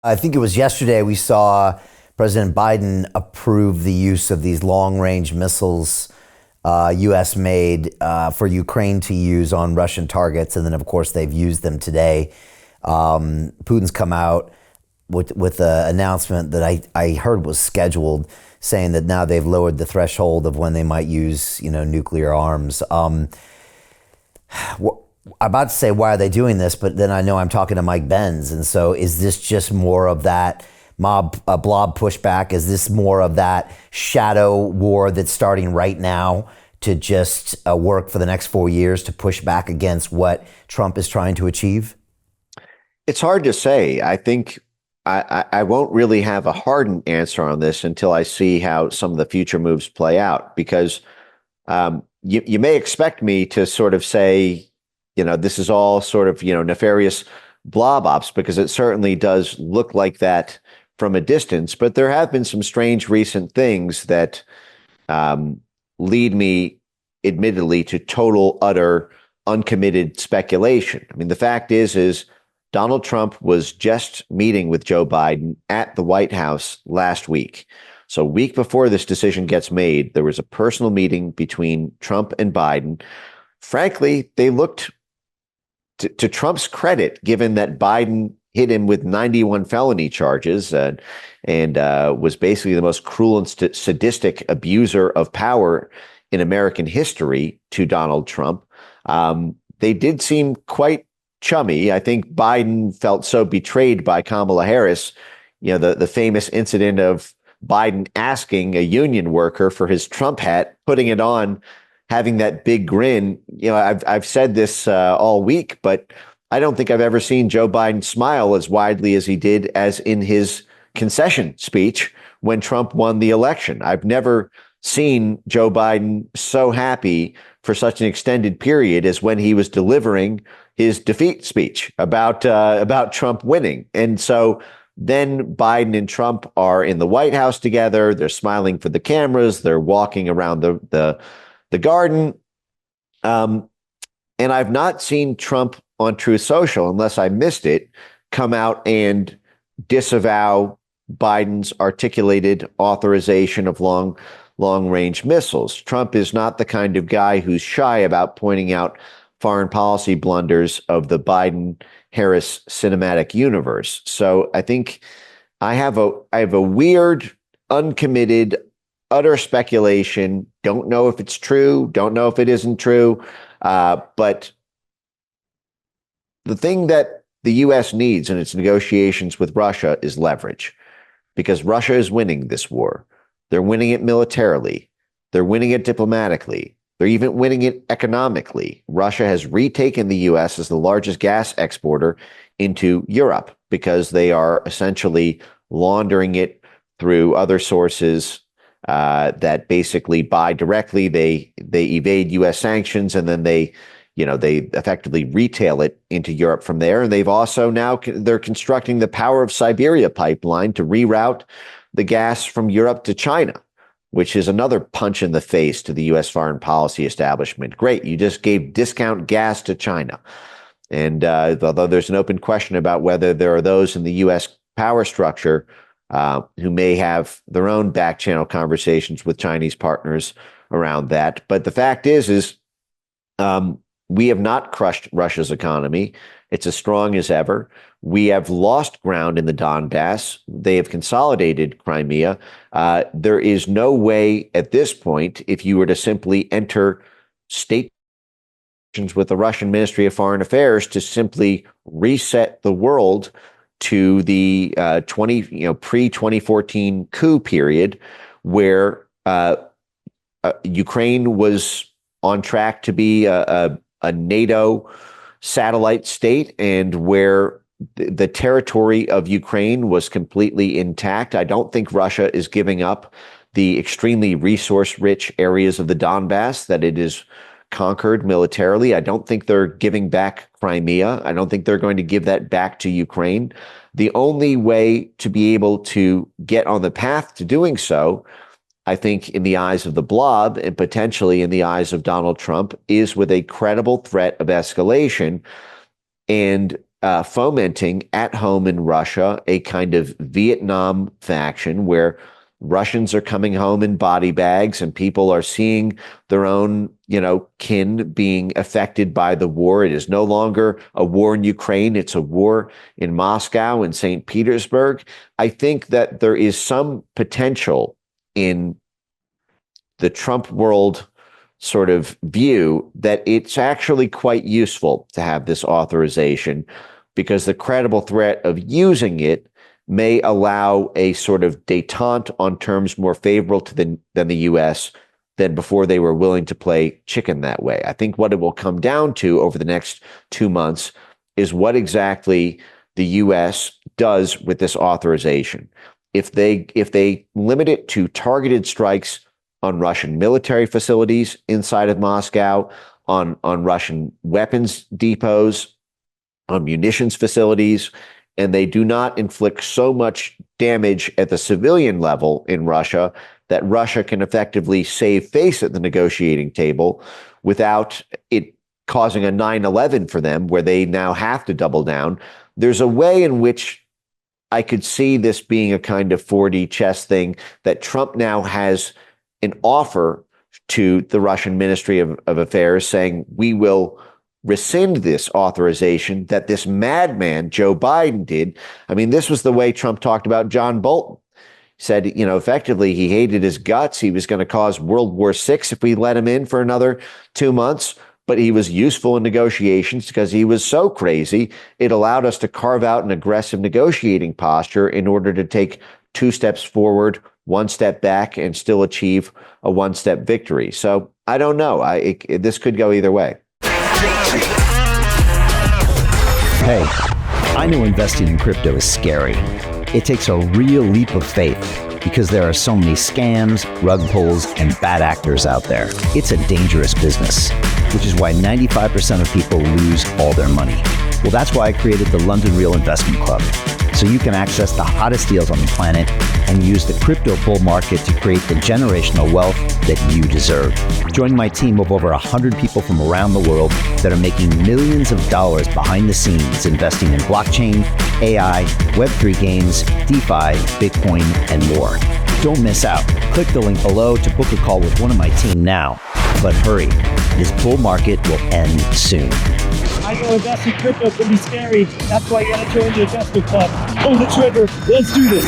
I think it was yesterday we saw President Biden approve the use of these long range missiles, US made, for Ukraine to use on Russian targets. And then, of course, they've used them today. Putin's come out with an announcement that I heard was scheduled, saying that now they've lowered the threshold of when they might use, nuclear arms. I'm about to say, why are they doing this? But then I know I'm talking to Mike Benz. And so is this just more of that blob pushback? Is this more of that shadow war that's starting right now to just work for the next 4 years to push back against what Trump is trying to achieve? It's hard to say. I think I won't really have a hardened answer on this until I see how some of the future moves play out, because you may expect me to sort of say, this is all sort of, nefarious blob ops, because it certainly does look like that from a distance. But there have been some strange recent things that lead me, admittedly, to total, utter, uncommitted speculation. I mean, the fact is Donald Trump was just meeting with Joe Biden at the White House last week. So a week before this decision gets made, there was a personal meeting between Trump and Biden. Frankly, they looked, to Trump's credit, given that Biden hit him with 91 felony charges and was basically the most cruel and sadistic abuser of power in American history to Donald Trump. They did seem quite chummy. I think Biden felt so betrayed by Kamala Harris. The famous incident of Biden asking a union worker for his Trump hat, putting it on, having that big grin. I've said this all week, but I don't think I've ever seen Joe Biden smile as widely as he did as in his concession speech when Trump won the election. I've never seen Joe Biden so happy for such an extended period as when he was delivering his defeat speech about Trump winning. And so then Biden and Trump are in the White House together. They're smiling for the cameras. They're walking around the garden. And I've not seen Trump on Truth Social, unless I missed it, come out and disavow Biden's articulated authorization of long-range missiles. Trump is not the kind of guy who's shy about pointing out foreign policy blunders of the Biden-Harris cinematic universe. So I think I have a weird, uncommitted, utter speculation. Don't know if it's true. Don't know if it isn't true. But the thing that the U.S. needs in its negotiations with Russia is leverage, because Russia is winning this war. They're winning it militarily. They're winning it diplomatically. They're even winning it economically. Russia has retaken the U.S. as the largest gas exporter into Europe because they are essentially laundering it through other sources that basically buy directly. They evade U.S. sanctions, and then they effectively retail it into Europe from there. And they've also they're constructing the Power of Siberia pipeline to reroute the gas from Europe to China, which is another punch in the face to the U.S. foreign policy establishment. Great, you just gave discount gas to China. And although there's an open question about whether there are those in the U.S. power structure who may have their own back channel conversations with Chinese partners around that. But the fact is we have not crushed Russia's economy. It's as strong as ever. We have lost ground in the Donbass. They have consolidated Crimea. There is no way at this point, if you were to simply enter state with the Russian Ministry of Foreign Affairs, to simply reset the world to the pre-2014 coup period, where Ukraine was on track to be a NATO satellite state, and where the territory of Ukraine was completely intact. I don't think Russia is giving up the extremely resource-rich areas of the Donbass that it is conquered militarily. I don't think they're giving back Crimea. I don't think they're going to give that back to Ukraine. The only way to be able to get on the path to doing so, I think, in the eyes of the blob and potentially in the eyes of Donald Trump, is with a credible threat of escalation. And fomenting at home in Russia a kind of Vietnam faction where Russians are coming home in body bags and people are seeing their own, kin being affected by the war. It is no longer a war in Ukraine. It's a war in Moscow and St. Petersburg. I think that there is some potential in the Trump world sort of view that it's actually quite useful to have this authorization because the credible threat of using it may allow a sort of détente on terms more favorable than the U.S. than before they were willing to play chicken that way. I think what it will come down to over the next 2 months is what exactly the U.S. does with this authorization. If they limit it to targeted strikes on Russian military facilities inside of Moscow, on Russian weapons depots, on munitions facilities, and they do not inflict so much damage at the civilian level in Russia that Russia can effectively save face at the negotiating table without it causing a 9/11 for them where they now have to double down. There's a way in which I could see this being a kind of 4D chess thing that Trump now has an offer to the Russian Ministry of Affairs saying, we will rescind this authorization that this madman, Joe Biden, did. I mean, this was the way Trump talked about John Bolton. He said, effectively, he hated his guts. He was going to cause World War VI if we let him in for another 2 months. But he was useful in negotiations because he was so crazy. It allowed us to carve out an aggressive negotiating posture in order to take 2 steps forward, 1 step back, and still achieve a 1-step victory. So I don't know. This could go either way. Hey, I know investing in crypto is scary. It takes a real leap of faith because there are so many scams, rug pulls, and bad actors out there. It's a dangerous business, which is why 95% of people lose all their money. Well, that's why I created the London Real Investment Club, so you can access the hottest deals on the planet and use the crypto bull market to create the generational wealth that you deserve. Join my team of over 100 people from around the world that are making millions of dollars behind the scenes investing in blockchain, AI, Web3 games, DeFi, Bitcoin, and more. Don't miss out. Click the link below to book a call with one of my team now. But hurry, this bull market will end soon. I know investing crypto can be scary. That's why you gotta join the investment club. Pull the trigger. Let's do this.